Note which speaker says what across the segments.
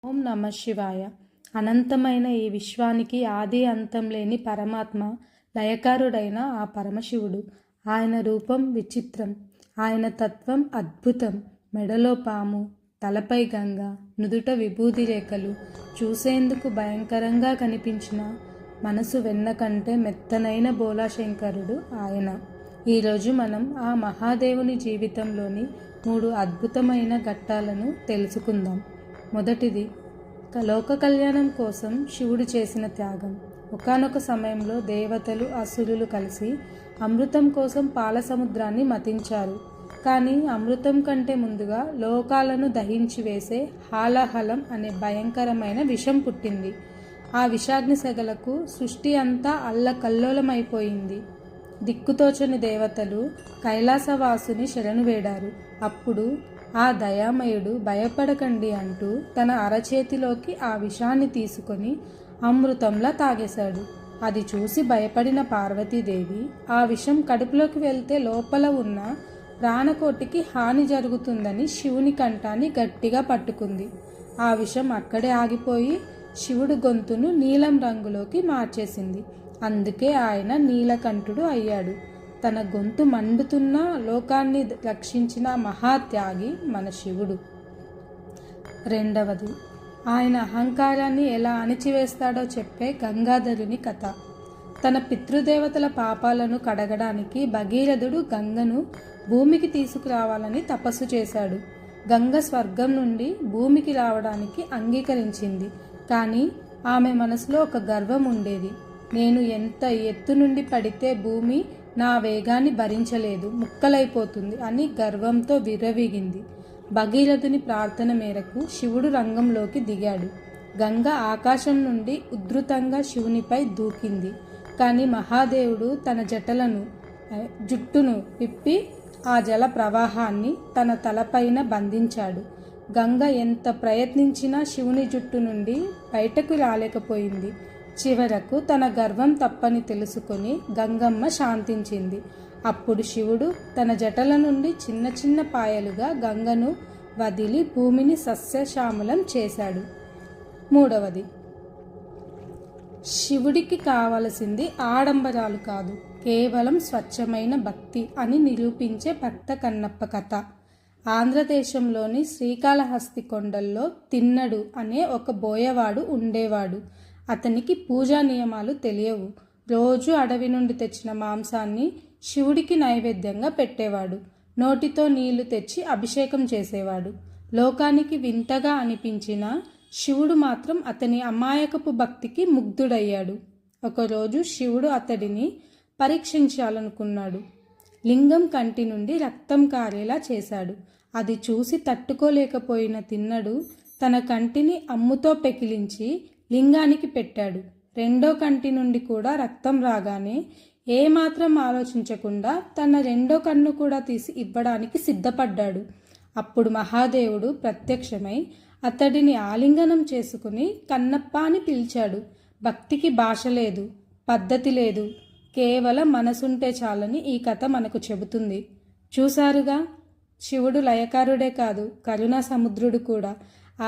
Speaker 1: ఓం నమ శివాయ. అనంతమైన ఈ విశ్వానికి ఆది అంతం లేని పరమాత్మ, లయకారుడైన ఆ పరమశివుడు. ఆయన రూపం విచిత్రం, ఆయన తత్వం అద్భుతం. మెడలో పాము, తలపై గంగ, నుదుట విభూది రేఖలు చూసేందుకు భయంకరంగా కనిపించిన మనసు వెన్న కంటే మెత్తనైన బోలాశంకరుడు ఆయన. ఈరోజు మనం ఆ మహాదేవుని జీవితంలోని 3 అద్భుతమైన ఘట్టాలను తెలుసుకుందాం. మొదటిది, లోక కళ్యాణం కోసం శివుడు చేసిన త్యాగం. ఒకానొక సమయంలో దేవతలు అసురులు కలిసి అమృతం కోసం పాల సముద్రాన్ని మతించారు. కానీ అమృతం కంటే ముందుగా లోకాలను దహించి వేసే హాలాహలం అనే భయంకరమైన విషం పుట్టింది. ఆ విషాగ్ని సెగలకు సృష్టి అంతా అల్లకల్లోలమైపోయింది. దిక్కుతోచని దేవతలు కైలాసవాసుని శరణు వేడారు. అప్పుడు ఆ దయామయుడు భయపడకండి అంటూ తన అరచేతిలోకి ఆ విషాన్ని తీసుకొని అమృతంలా తాగేశాడు. అది చూసి భయపడిన పార్వతీదేవి ఆ విషం కడుపులోకి వెళ్తే లోపల ఉన్న ప్రాణకోటికి హాని జరుగుతుందని శివుని కంఠాన్ని గట్టిగా పట్టుకుంది. ఆ విషం అక్కడే ఆగిపోయి శివుడు గొంతును నీలం రంగులోకి మార్చేసింది. అందుకే ఆయన నీలకంఠుడు అయ్యాడు. తన గొంతు మండుతున్న లోకాన్ని రక్షించిన మహాత్యాగి మన శివుడు. రెండవది, ఆయన అహంకారాన్ని ఎలా అణిచివేస్తాడో చెప్పే గంగాధరుని కథ. తన పితృదేవతల పాపాలను కడగడానికి భగీరథుడు గంగను భూమికి తీసుకురావాలని తపస్సు చేశాడు. గంగ స్వర్గం నుండి భూమికి రావడానికి అంగీకరించింది. కానీ ఆమె మనసులో ఒక గర్వం ఉండేది. నేను ఎంత ఎత్తు నుండి పడితే భూమి నా వేగాన్ని భరించలేదు, ముక్కలైపోతుంది అని గర్వంతో విర్రవీగింది. భగీరథుని ప్రార్థన మేరకు శివుడు రంగంలోకి దిగాడు. గంగ ఆకాశం నుండి ఉధృతంగా శివునిపై దూకింది. కానీ మహాదేవుడు తన జుట్టును విప్పి ఆ జల ప్రవాహాన్ని తన తలపైన బంధించాడు. గంగ ఎంత ప్రయత్నించినా శివుని జుట్టు నుండి బయటకు రాలేకపోయింది. చివరకు తన గర్వం తప్పని తెలుసుకొని గంగమ్మ శాంతించింది. అప్పుడు శివుడు తన జటల నుండి చిన్న చిన్న పాయలుగా గంగను వదిలి భూమిని సస్యశ్యామలం చేశాడు. మూడవది, శివుడికి కావలసింది ఆడంబరాలు కాదు, కేవలం స్వచ్ఛమైన భక్తి అని నిరూపించే భక్త కన్నప్ప కథ. ఆంధ్రదేశంలోని శ్రీకాళహస్తి కొండల్లో తిన్నడు అనే ఒక బోయవాడు ఉండేవాడు. అతనికి పూజా నియమాలు తెలియవు. రోజు అడవి నుండి తెచ్చిన మాంసాన్ని శివుడికి నైవేద్యంగా పెట్టేవాడు. నోటితో నీళ్లు తెచ్చి అభిషేకం చేసేవాడు. లోకానికి వింతగా అనిపించిన శివుడు మాత్రం అతని అమాయకపు భక్తికి ముగ్ధుడయ్యాడు. ఒకరోజు శివుడు అతడిని పరీక్షించాలనుకున్నాడు. లింగం కంటి నుండి రక్తం కారేలా చేశాడు. అది చూసి తట్టుకోలేకపోయిన తిన్నడు తన కంటిని అమ్ముతో పెకిలించి లింగానికి పెట్టాడు. రెండో కంటి నుండి కూడా రక్తం రాగానే ఏమాత్రం ఆలోచించకుండా తన రెండో కన్ను కూడా తీసి ఇవ్వడానికి సిద్ధపడ్డాడు. అప్పుడు మహాదేవుడు ప్రత్యక్షమై అతడిని ఆలింగనం చేసుకుని కన్నప్ప అని పిలిచాడు. భక్తికి భాష లేదు, పద్ధతి లేదు, కేవలం మనసుంటే చాలని ఈ కథ మనకు చెబుతుంది. చూశారుగా, శివుడు లయకారుడే కాదు, కరుణా సముద్రుడు కూడా.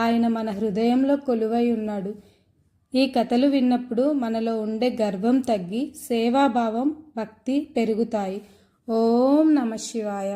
Speaker 1: ఆయన మన హృదయంలో కొలువై ఉన్నాడు. ఈ కథలు విన్నప్పుడు మనలో ఉండే గర్వం తగ్గి సేవాభావం, భక్తి పెరుగుతాయి. ఓం నమ శివాయ.